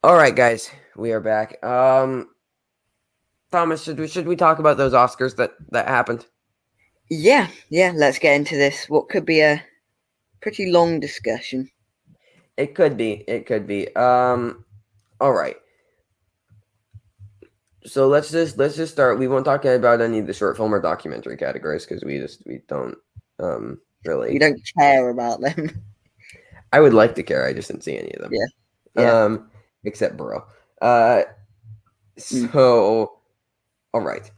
All right, guys, we are back. Thomas, should we talk about those Oscars that happened? Yeah, let's get into this. What could be a pretty long discussion. It could be. It could be. All right. So let's just start. We won't talk about any of the short film or documentary categories because we don't You really. don't care about them. I would like to care. I just didn't see any of them. Yeah, yeah. Um, except Burrow. Uh, Mm. so all right.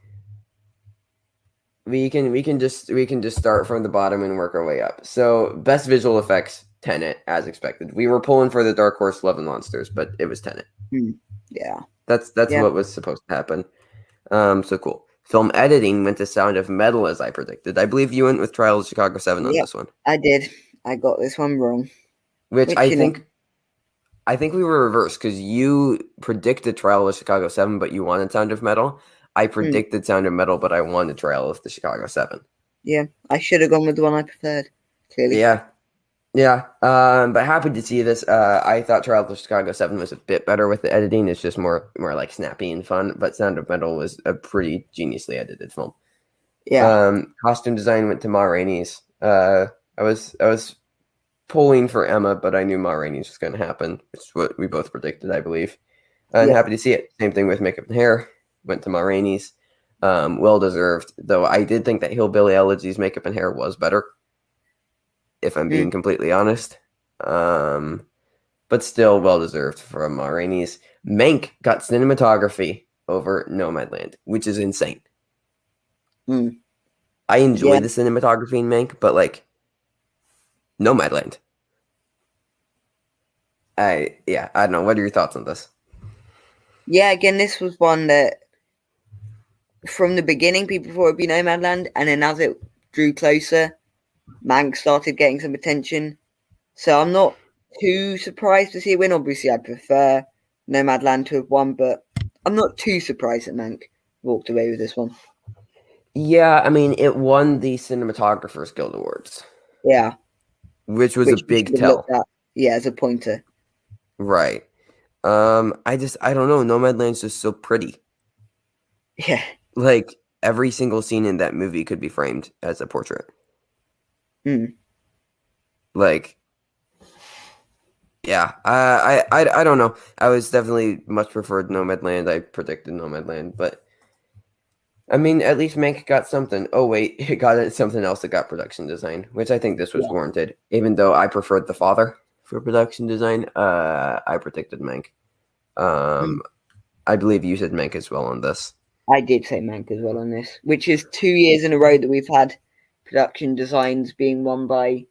We can just start from the bottom and work our way up. So best visual effects, Tenant, as expected. We were pulling for the dark horse Love and Monsters, but it was Tenant. Mm. Yeah, That's yeah. what was supposed to happen. So cool. Film editing went to Sound of Metal as I predicted. I believe you went with Trial of Chicago 7 on Yep, this one. I did. I got this one wrong. Which Which, I think we were reversed because you predicted Trial of Chicago 7, but you wanted Sound of Metal. I mm, predicted Sound of Metal, but I wanted Trial of the Chicago 7. yeah, I should have gone with the one I preferred, clearly. Yeah. Yeah, but happy to see this. I thought Trial of Chicago 7 was a bit better with the editing. It's just more like snappy and fun. But Sound of Metal was a pretty geniusly edited film. Yeah. Costume design went to Ma Rainey's. I was pulling for Emma, but I knew Ma Rainey's was going to happen. It's what we both predicted, I believe. And Yep. happy to see it. Same thing with makeup and hair. Went to Ma Rainey's. Well deserved. Though I did think that Hillbilly Elegy's makeup and hair was better, if I'm being Mm. completely honest. But still well deserved from Ma Rainey's. Mank got cinematography over Nomadland, which is insane. Mm. I enjoy Yeah. the cinematography in Mank, but like Nomadland. I don't know. What are your thoughts on this? Yeah, again, this was one that from the beginning people thought it'd be Nomadland, and then as it drew closer, Mank started getting some attention. So I'm not too surprised to see it win. Obviously, I prefer Nomadland to have won, but I'm not too surprised that Mank walked away with this one. Yeah, I mean, it won the Cinematographers Guild Awards, Yeah, which was a which we big should have looked tell. at. Yeah, as a pointer. Right. I don't know. Nomadland's just so pretty. Yeah. Like every single scene in that movie could be framed as a portrait. Mm. Like, yeah, I don't know. I was definitely much preferred Nomadland. I predicted Nomadland, but I mean, at least Mank got something. Oh wait, it got something else that got production design, which I think this was Yeah. warranted. Even though I preferred The Father for production design, I predicted Mank. Mm. Um, I believe you said Mank as well on this. I did say Mank as well on this, which is 2 years in a row that we've had production designs being won by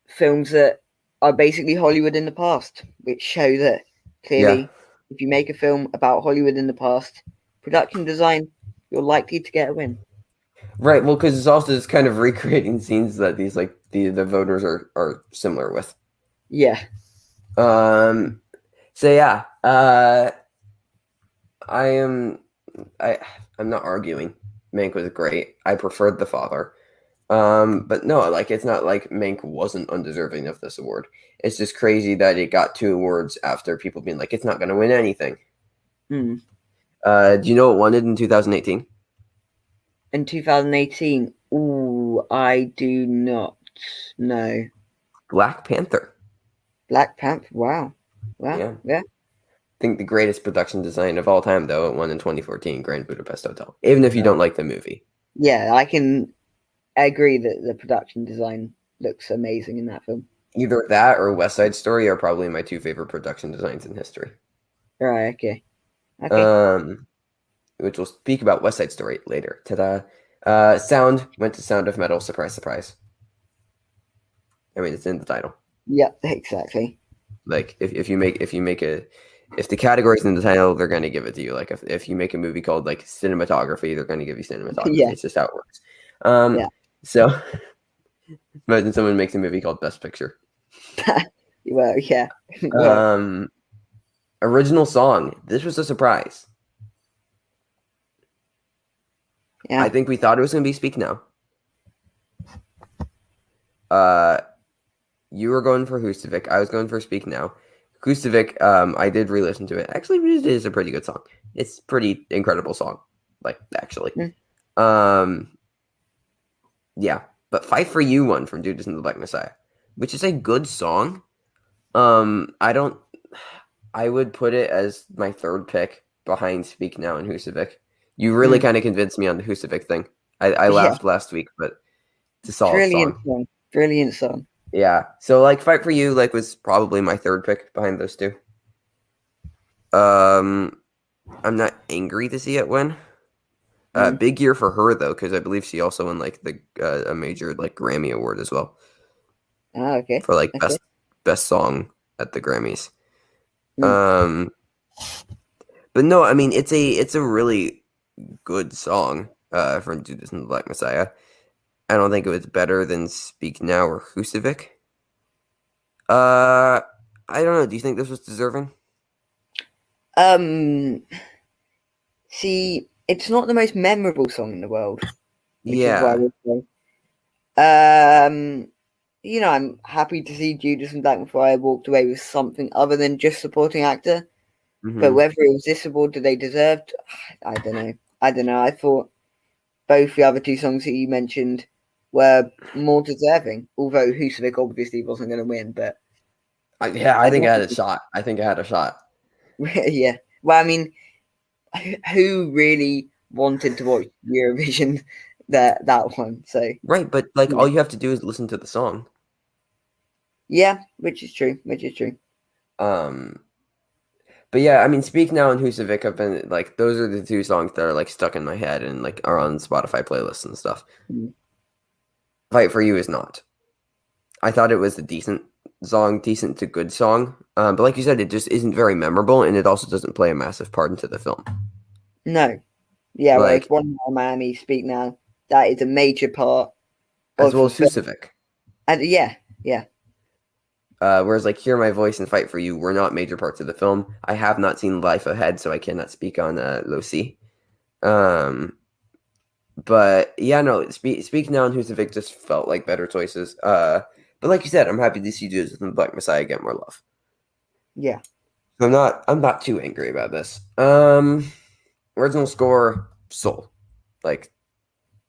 films that are basically Hollywood in the past, which show that Yeah, clearly, if you make a film about Hollywood in the past, production design, you're likely to get a win. right. Well, because it's also just kind of recreating scenes that these like the voters are similar with. Yeah. Um, so yeah, I am I I'm not arguing. Mank was great. I preferred The Father. But no, like it's not like Mank wasn't undeserving of this award. It's just crazy that it got 2 awards after people being like, it's not going to win anything. Mm. Do you know what won it in 2018? In 2018, ooh, I do not know. Black Panther. Black Panther. Wow. Wow. Yeah. Yeah. I think the greatest production design of all time, though, it won in 2014, Grand Budapest Hotel. Even if you don't like the movie. Yeah, I can agree that the production design looks amazing in that film. Either that or West Side Story are probably my two favorite production designs in history. Right. Okay. Okay. Um, which we'll speak about West Side Story later. Ta-da. Sound went to Sound of Metal. Surprise, surprise. I mean, it's in the title. Yep. Exactly. Like if the category's in the title, they're gonna give it to you. Like if you make a movie called like cinematography, they're gonna give you cinematography. Yeah. It's just how it works. Yeah. So imagine someone makes a movie called Best Picture. Well. Yeah. Well. Original song. This was a surprise. Yeah. I think we thought it was gonna be Speak Now. You were going for Husavik. I was going for Speak Now. Kustovic, I did re-listen to it. Actually, it is a pretty good song. It's a pretty incredible song, like, actually. Mm. Yeah, but Fight for You won from Judas and the Black Messiah, which is a good song. I would put it as my third pick behind Speak Now and Husavik. You really kind of convinced me on the Husavik thing. I Yeah, laughed last week, but it's a solid brilliant song. song. Brilliant song. Yeah. So like Fight for You like was probably my third pick behind those two. I'm not angry to see it win. Big year for her though, because I believe she also won like the a major like Grammy award as well Okay. for like Okay. best song at the Grammys. Mm. But no, I mean it's a really good song from Judas and the Black Messiah. I don't think it was better than Speak Now or Husavik. I don't know. Do you think this was deserving? Um. See, it's not the most memorable song in the world, which is what I Yeah. would say. I'm happy to see Judas and Black Messiah walked away with something other than just supporting actor. But Hmm. whether it was this award that they deserved, I don't know. I don't know. I thought both the other two songs that you mentioned were more deserving. Although Husavik obviously wasn't going to win, but I I think I had a definitely, shot. I think I had a shot. yeah. Well, I mean, who really wanted to watch Eurovision that one? So Right, but like yeah, all you have to do is listen to the song. yeah, which is true. Which is true. Um, but yeah, I mean, Speak Now and Husavik have been like those are the two songs that are like stuck in my head and like are on Spotify playlists and stuff. Mm. Fight for You is not. I thought it was a decent song, decent to good song. But like you said, it just isn't very memorable, and it also doesn't play a massive part into the film. No, yeah. Whereas Like One Night in Miami, Speak Now, that is a major part as of well the as film. Husavik. And yeah. Whereas like Hear My Voice and Fight for You were not major parts of the film. I have not seen Life Ahead, so I cannot speak on Lucy. Um, but yeah, no, Speak Now and Husavik just felt like better choices. But like you said, I'm happy to see Judas and the Black Messiah get more love. Yeah. So I'm not too angry about this. Original score, Soul. Like,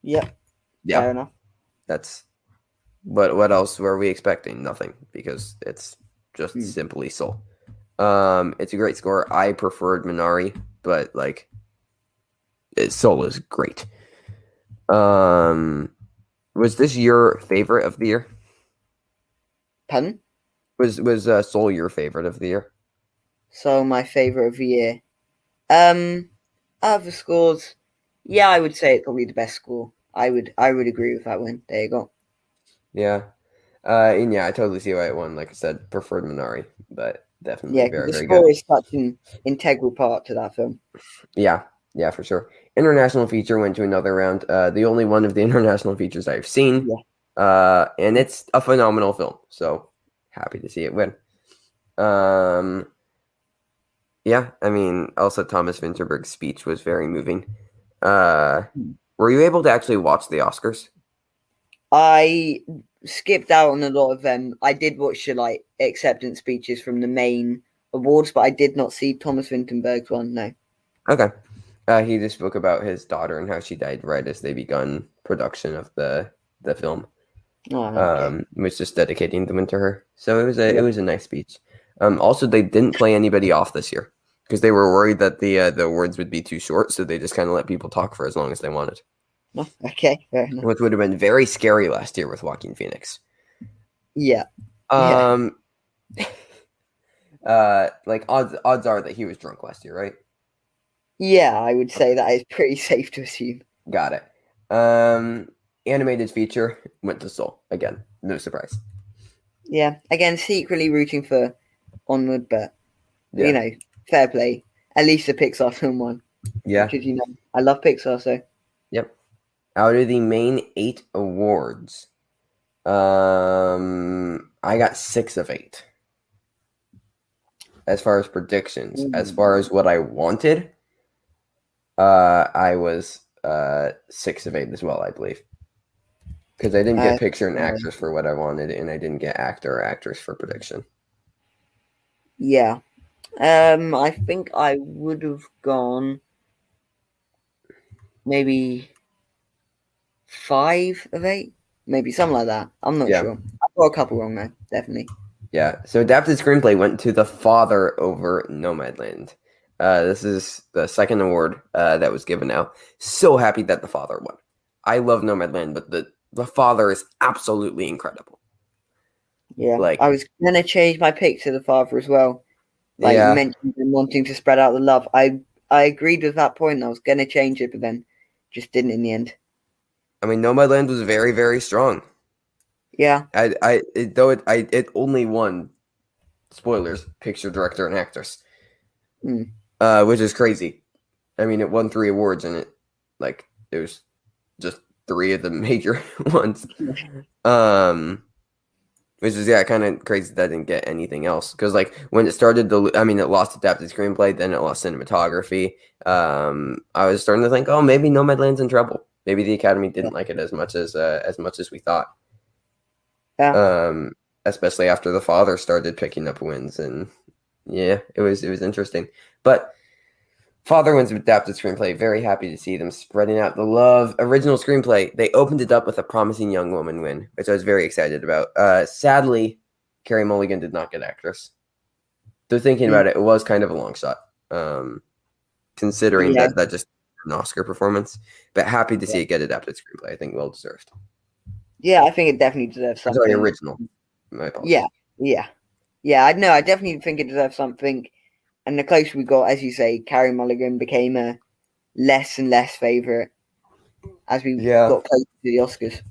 Yep. yeah, Fair enough. that's what else were we expecting? Nothing, because it's just Hmm. simply Soul. It's a great score. I preferred Minari, but like Soul is great. Was this your favorite of the year? Pardon? Was Soul your favorite of the year? So my favorite of the year. Um, out of the scores, yeah, I would say it's probably the best score. I would agree with that one. There you go. Yeah. And yeah, I totally see why it won. Like I said, preferred Minari, but definitely Yeah, because very, the very good. score is such an integral part to that film. Yeah, yeah, for sure. International feature went to another round. The only one of the international features I've seen. Yeah. And it's a phenomenal film. So happy to see it win. Um, yeah, I mean, also Thomas Vinterberg's speech was very moving. Uh, were you able to actually watch the Oscars? I skipped out on a lot of them. I did watch the like acceptance speeches from the main awards, but I did not see Thomas Vinterberg's one. No. Okay. He just spoke about his daughter and how she died right as they begun production of the film. Oh, okay. Was just dedicating them to her. So it Yeah. was a nice speech. Also, they didn't play anybody off this year because they were worried that the awards would be too short, so they just kind of let people talk for as long as they wanted, Oh, okay. Fair enough. which would have been very scary last year with Joaquin Phoenix. Yeah. Yeah. Um, like odds are that he was drunk last year, right? Yeah. I would say that is pretty safe to assume. Got it. Um, Animated feature went to Soul again. No surprise. Yeah. Again, secretly rooting for Onward, but Yeah, fair play. At least the Pixar film one, yeah, because I love Pixar. So yep. Out of the main 8 awards, I got 6 of 8. As far as predictions, as far as what I wanted, I was 6 of 8 as well, I believe. Because I didn't uh, get picture and actress for what I wanted, and I didn't get actor or actress for prediction. Yeah. I think I would have gone maybe 5 of 8, maybe something like that. I'm not Yeah. sure. I've got a couple wrong though, definitely. Yeah. So adapted screenplay went to The Father over Nomadland. This is the second award that was given out. So happy that The Father won. I love Nomadland, but the Father is absolutely incredible. Yeah, Like, I was gonna change my pick to The Father as well. Like you yeah. mentioned, them wanting to spread out the love. I agreed with that point. I was gonna change it, but then just didn't in the end. I mean, Nomadland was very, very strong. Yeah. It only won, spoilers, picture, director, and actress, Mm. which is crazy. I mean, it won 3 awards, and it was just 3 of the major ones. Which is kind of crazy that I didn't get anything else, because like when it started it lost adapted screenplay, then it lost cinematography. I was starting to think, oh, maybe Nomadland's in trouble. Maybe the Academy didn't like it as much as we thought. Yeah. Especially after The Father started picking up wins, and yeah, it was interesting. But Father wins adapted screenplay. Very happy to see them spreading out the love. Original screenplay, they opened it up with a promising young woman win, which I was very excited about. Sadly, Carey Mulligan did not get actress. So thinking about it, it was kind of a long shot, considering Yeah. that just an Oscar performance. But happy to see it get adapted screenplay. I think well deserved. Yeah, I think it definitely deserves I'm sorry, something. original. My apologies. Yeah, yeah, yeah. I know. I definitely think it deserves something. And the closer we got, as you say, Carey Mulligan became a less and less favorite as we Yeah. got closer to the Oscars.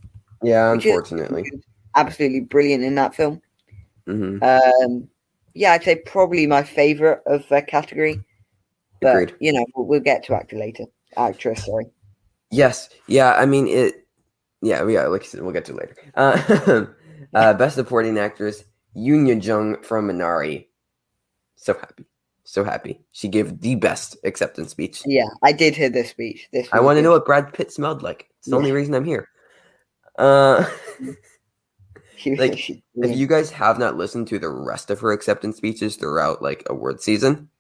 Yeah, Which is unfortunately. absolutely brilliant in that film. Mm-hmm. Yeah, I'd say probably my favorite of the category. But Agreed. we'll get to actor later. Actress, sorry. Yes. Yeah. I mean it. Yeah. Like I said, we'll get to it later. Best supporting actress, Yoon Jung from Minari. So happy. So happy. She gave the best acceptance speech. Yeah, I did hear this speech. This I was want to good. know what Brad Pitt smelled like. It's the only Yeah. reason I'm here. Uh, She was like, she's if brilliant. you guys have not listened to the rest of her acceptance speeches throughout like award season,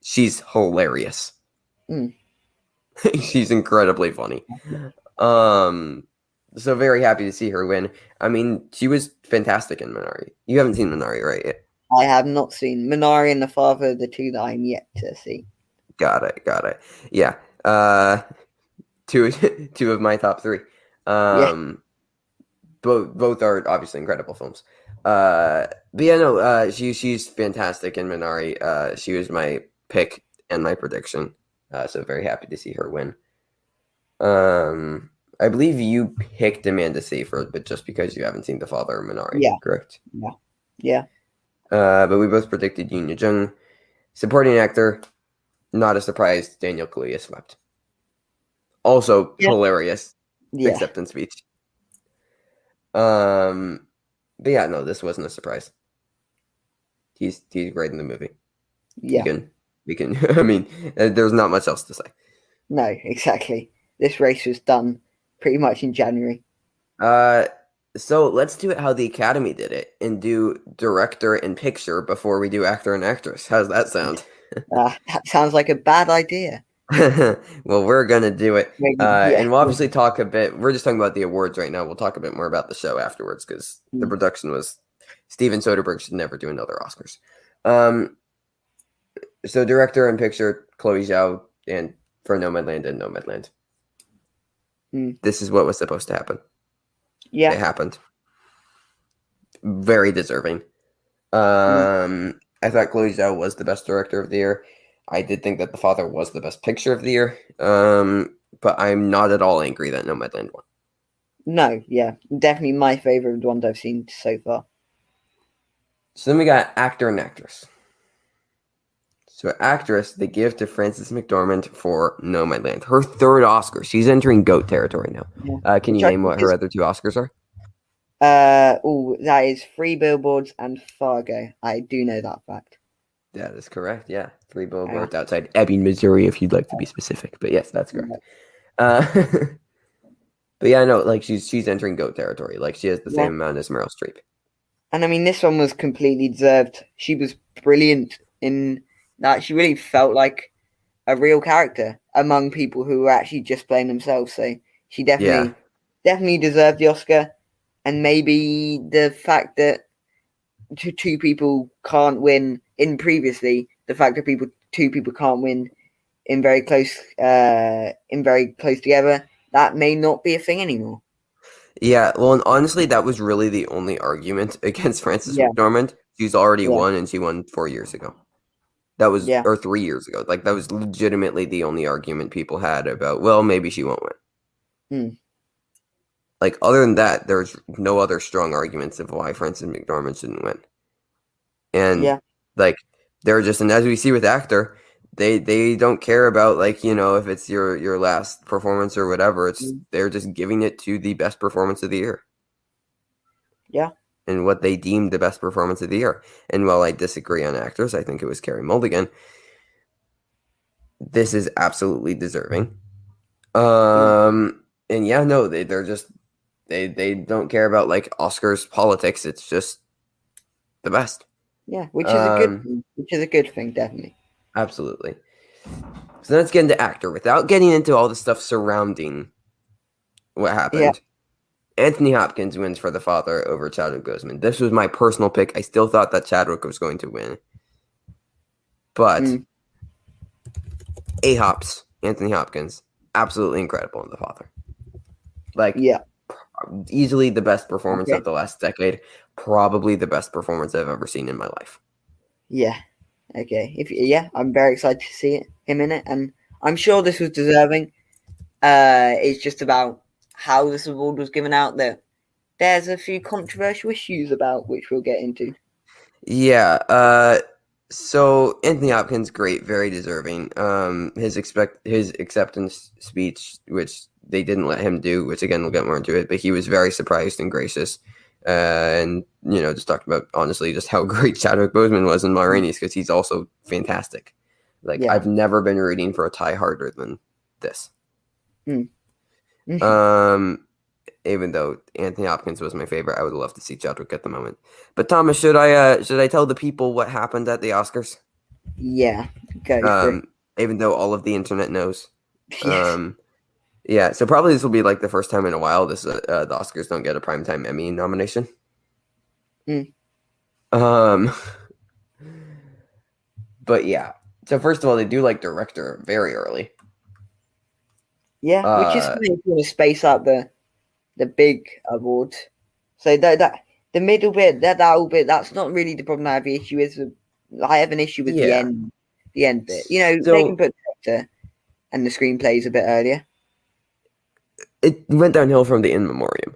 she's hilarious. Mm. She's incredibly funny. So very happy to see her win. I mean, she was fantastic in Minari. You haven't seen Minari, right? I have not seen Minari and The Father, the two that I'm yet to see. Got it. Yeah. Two two of my top 3. Yeah. Both are obviously incredible films. But yeah, no, she's fantastic in Minari. She was my pick and my prediction. So very happy to see her win. I believe you picked Amanda Seyfried, but just because you haven't seen The Father of Minari, Yeah. correct? Yeah. But we both predicted Yoon Jung. Supporting actor, not a surprise, Daniel Kaluuya swept. Also Yeah. hilarious Yeah. acceptance speech. But yeah, no, this wasn't a surprise. He's great in the movie. Yeah. We can. I mean, there's not much else to say. No, exactly. This race was done pretty much in January. So let's do it how the Academy did it and do director and picture before we do actor and actress. How's that sound? That sounds like a bad idea. Well, we're gonna do it, Yeah. and we'll obviously talk a bit. We're just talking about the awards right now. We'll talk a bit more about the show afterwards because the production was. Steven Soderbergh should never do another Oscars. So director and picture, Chloe Zhao, and for Nomadland and Nomadland. This is what was supposed to happen. Yeah. It happened. Very deserving. I thought Chloe Zhao was the best director of the year. I did think that The Father was the best picture of the year. But I'm not at all angry that Nomadland won. No, yeah. Definitely my favorite of the ones I've seen so far. So then we got actor and actress. So actress, they give to Frances McDormand for Nomadland. Her 3rd Oscar. She's entering GOAT territory now. Yeah. Can you name what her other 2 Oscars are? That is 3 Billboards and Fargo. I do know that fact. That is correct. Yeah, 3 Billboards outside Ebbing, Missouri, if you'd like to be specific. But yes, that's correct. But yeah, no, like she's entering GOAT territory. Like she has the same amount as Meryl Streep. And I mean, this one was completely deserved. She was brilliant in that. She really felt like a real character among people who were actually just playing themselves. So she Yeah. definitely deserved the Oscar. And maybe the fact that two people can't win in previously, the fact that two people can't win in very close together, that may not be a thing anymore. Yeah, well, and honestly, that was really the only argument against Frances Yeah, McDormand. She's already yeah, won, and she won 4 years ago. That was, yeah, or 3 years ago. Like, that was legitimately the only argument people had about, well, maybe she won't win. mm, Like, other than that, there's no other strong arguments of why Frances McDormand shouldn't win. And, yeah, like, they're just, and as we see with actor, they don't care about, like, if it's your last performance or whatever. mm, They're just giving it to the best performance of the year. yeah, And what they deemed the best performance of the year. And while I disagree on actors, I think it was Carey Mulligan. This is absolutely deserving. yeah, And yeah, no, they're just they don't care about like Oscars politics. It's just the best. yeah. Which is a good Um, thing. Which is a good thing, definitely. Absolutely. So let's get into actor without getting into all the stuff surrounding what Yeah, happened. Anthony Hopkins wins for The Father over Chadwick Boseman. This was my personal pick. I still thought that Chadwick was going to win. But mm, A-Hops, Anthony Hopkins, absolutely incredible in The Father. Like, yeah. easily the best performance Okay. of the last decade. Probably the best performance I've ever seen in my life. Yeah. Okay. I'm very excited to see him in it, and I'm sure this was deserving. It's just about how this award was given out that there's a few controversial issues about, which we'll get into. Yeah. So Anthony Hopkins, great, very deserving. His acceptance speech, which they didn't let him do, which again we'll get more into it, but he was very surprised and gracious. And just talked about honestly just how great Chadwick Boseman was in Ma Rainey's because he's also fantastic. Like Yeah. I've never been rooting for a tie harder than this. Mm. Even though Anthony Hopkins was my favorite, I would love to see Chadwick at the moment. But Thomas, should I tell the people what happened at the Oscars? Yeah. Go for it. Even though all of the internet knows. Yes. Yeah. So probably this will be like the first time in a while the Oscars don't get a primetime Emmy nomination. Mm. Um, but yeah. So first of all, they do like director very early. Yeah. Which is Uh, funny if you want to space out the big awards. So that the middle bit, that whole bit, that's not really the problem I have the issue with. I have an issue with yeah. the end bit. They can So put director and the screenplays a bit earlier. it went downhill from the In Memoriam.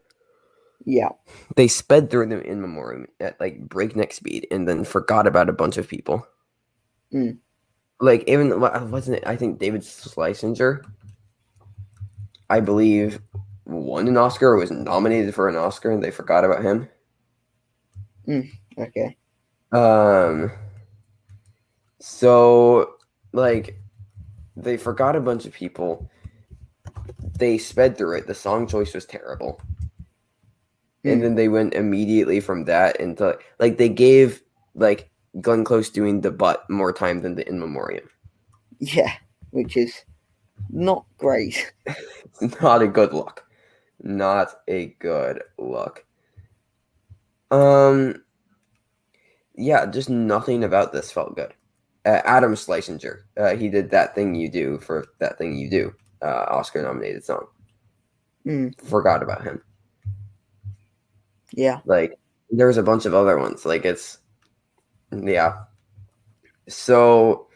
Yeah. They sped through them in memoriam at like breakneck speed and then forgot about a bunch of people. Mm. Like even wasn't it? I think David Schlesinger, I believe, won an Oscar or was nominated for an Oscar, and they forgot about him. Okay. So like they forgot a bunch of people. They sped through it. The song choice was terrible. And then they went immediately from that into like they gave like Glenn Close doing the butt more time than the In Memoriam. Yeah, which is not great. Not a good look. Not a good look. Yeah, just nothing about this felt good. Adam Schlesinger, he did That Thing You Do for That Thing You Do, Oscar nominated song. Forgot about him. Yeah. Like there's a bunch of other ones. Like yeah. So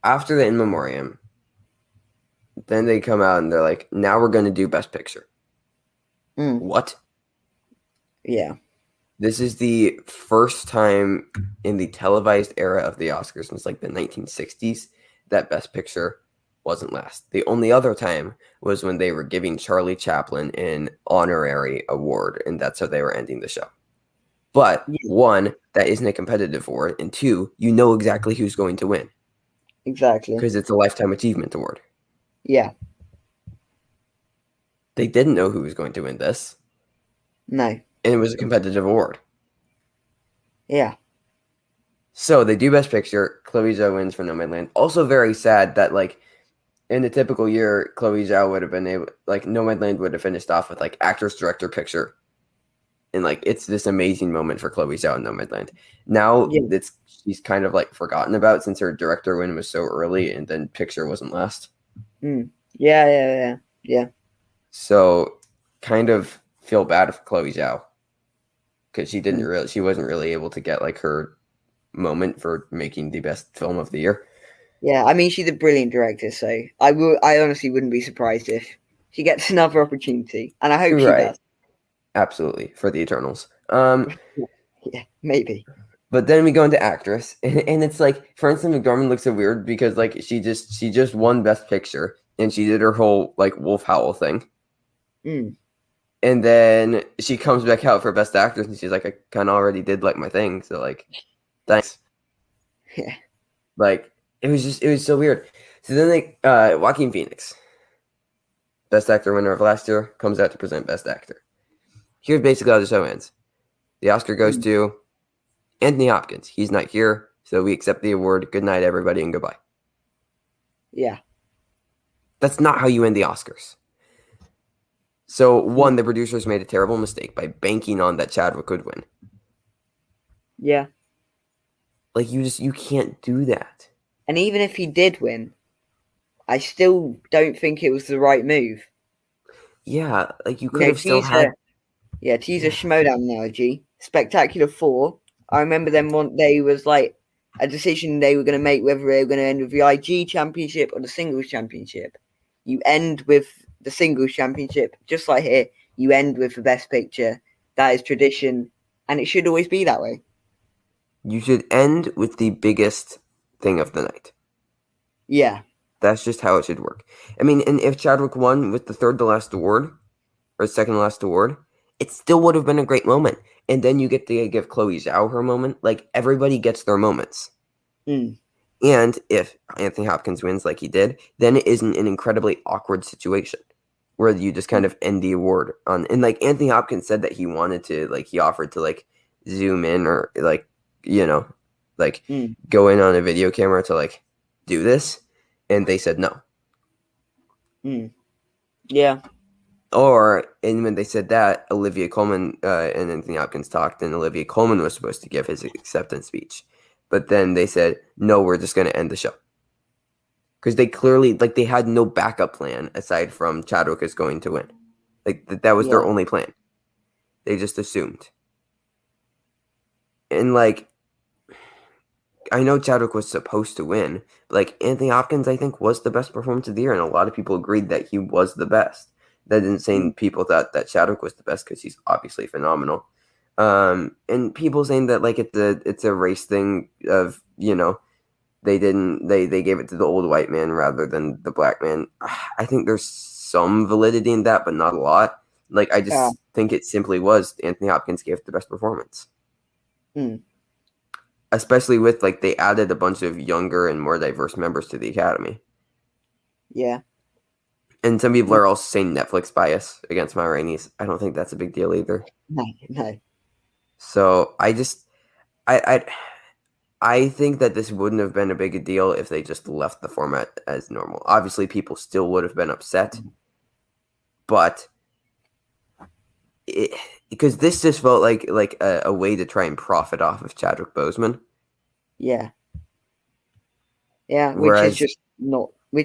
after the In Memoriam, then they come out and they're like, now we're going to do Best Picture. What? Yeah. This is the first time in the televised era of the Oscars since like the 1960s that Best Picture wasn't last. The only other time was when they were giving Charlie Chaplin an honorary award, and that's how they were ending the show. But one, that isn't a competitive award, and two, you know exactly who's going to win. Exactly. Because it's a Lifetime Achievement Award. Yeah. They didn't know who was going to win this, No. and it was a competitive award. Yeah. So they do Best Picture. Chloe Zhao wins for Nomadland. Also very sad that like in a typical year, Chloe Zhao would have been able like Nomadland would have finished off with like actress, director, picture. And like it's this amazing moment for Chloe Zhao in Nomadland. Now Yeah. she's kind of like forgotten about since her director win was so early and then picture wasn't last. Mm. Yeah. So kind of feel bad for Chloe Zhao because she wasn't really able to get like her moment for making the best film of the year. Yeah, I mean, she's a brilliant director, so I honestly wouldn't be surprised if she gets another opportunity, and I hope she Right. does. Absolutely. For the Eternals. Yeah, maybe. But then we go into actress, and it's like Frances McDormand looks so weird because like she just won Best Picture, and she did her whole like Wolf Howl thing, Mm. and then she comes back out for Best Actress, and she's like, I kind of already did like my thing, so like, thanks. Yeah. Like it was so weird. So then like Joaquin Phoenix, Best Actor winner of last year, comes out to present Best Actor. Here's basically how the show ends. The Oscar goes to Anthony Hopkins. He's not here, so we accept the award. Good night, everybody, and goodbye. Yeah. That's not how you end the Oscars. So, one, the producers made a terrible mistake by banking on that Chadwick would win. Yeah. Like, you can't do that. And even if he did win, I still don't think it was the right move. Yeah, like, you could have still to had... use a Schmodown analogy, Spectacular 4, I remember them one day was like a decision they were going to make whether they were going to end with the IG Championship or the Singles Championship. You end with the Singles Championship, just like here, you end with the Best Picture. That is tradition, and it should always be that way. You should end with the biggest thing of the night. Yeah. That's just how it should work. I mean, and if Chadwick won with the third to last award, or second to last award, it still would have been a great moment. And then you get to give Chloe Zhao her moment. Like, everybody gets their moments. Mm. And if Anthony Hopkins wins like he did, then it isn't an incredibly awkward situation where you just kind of end the award on. And like Anthony Hopkins said that he wanted to, like, he offered to like zoom in or like, you know, like go in on a video camera to like do this. And they said no. Yeah. And when they said that, Olivia Colman and Anthony Hopkins talked, and Olivia Colman was supposed to give his acceptance speech. But then they said, no, we're just going to end the show. Because they clearly, like, they had no backup plan aside from Chadwick is going to win. Like, that was their only plan. They just assumed. And, like, I know Chadwick was supposed to win. But, like, Anthony Hopkins, I think, was the best performance of the year. And a lot of people agreed that he was the best. That didn't say people thought that Chadwick was the best because he's obviously phenomenal. And people saying that like it's a race thing of, you know, they gave it to the old white man rather than the black man. I think there's some validity in that, but not a lot. Like I just think it simply was Anthony Hopkins gave the best performance. Especially with like they added a bunch of younger and more diverse members to the Academy. Yeah. And some people are also saying Netflix bias against Ma Rainey's. I don't think that's a big deal either. No. So I think that this wouldn't have been a big a deal if they just left the format as normal. Obviously, people still would have been upset, but because this just felt like a way to try and profit off of Chadwick Boseman. Yeah. Yeah, which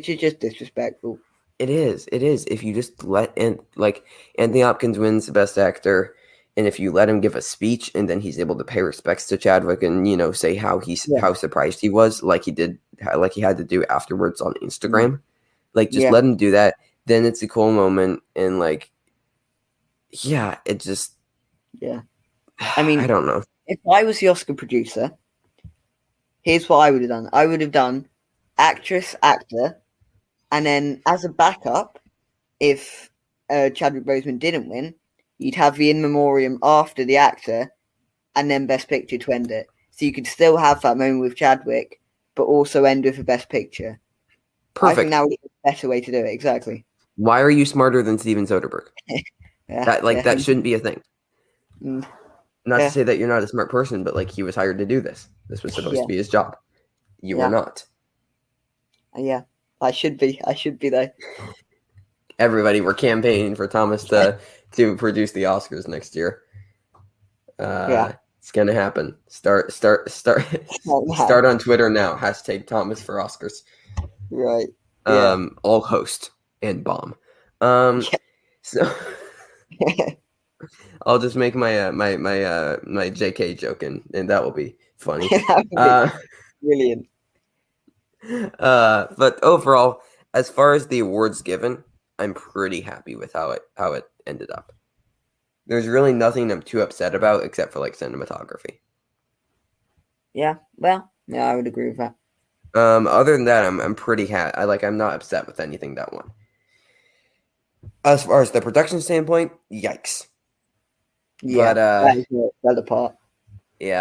is just disrespectful. It is. If you just let Anthony Hopkins wins the Best Actor, and if you let him give a speech, and then he's able to pay respects to Chadwick, and you know say how surprised he was, like he had to do afterwards on Instagram, like just let him do that. Then it's a cool moment, and like, yeah, it just I mean, I don't know. If I was the Oscar producer, here's what I would have done. I would have done actress, actor. And then as a backup, if Chadwick Boseman didn't win, you'd have the in memoriam after the actor and then Best Picture to end it. So you could still have that moment with Chadwick, but also end with a Best Picture. Perfect. I think that would be a better way to do it, exactly. Why are you smarter than Steven Soderbergh? Yeah, That shouldn't be a thing. Mm, Not yeah. to say that you're not a smart person, but like he was hired to do this. This was supposed Yeah. to be his job. You Yeah. were not. Yeah, I should be. I should be though. Everybody were campaigning for Thomas to produce the Oscars next year. Yeah. It's gonna happen. Start Now. on Twitter now. Hashtag Thomas for Oscars. Right. Yeah. All host and bomb. So I'll just make my my JK joke and that will be funny. That would be brilliant. But overall, as far as the awards given, I'm pretty happy with how it ended up. There's really nothing I'm too upset about except for like cinematography. Yeah. Well, yeah, I would agree with that. Other than that, I'm pretty happy. I'm not upset with anything that won. As far as the production standpoint, yikes. Yeah, But that is the other part. yeah.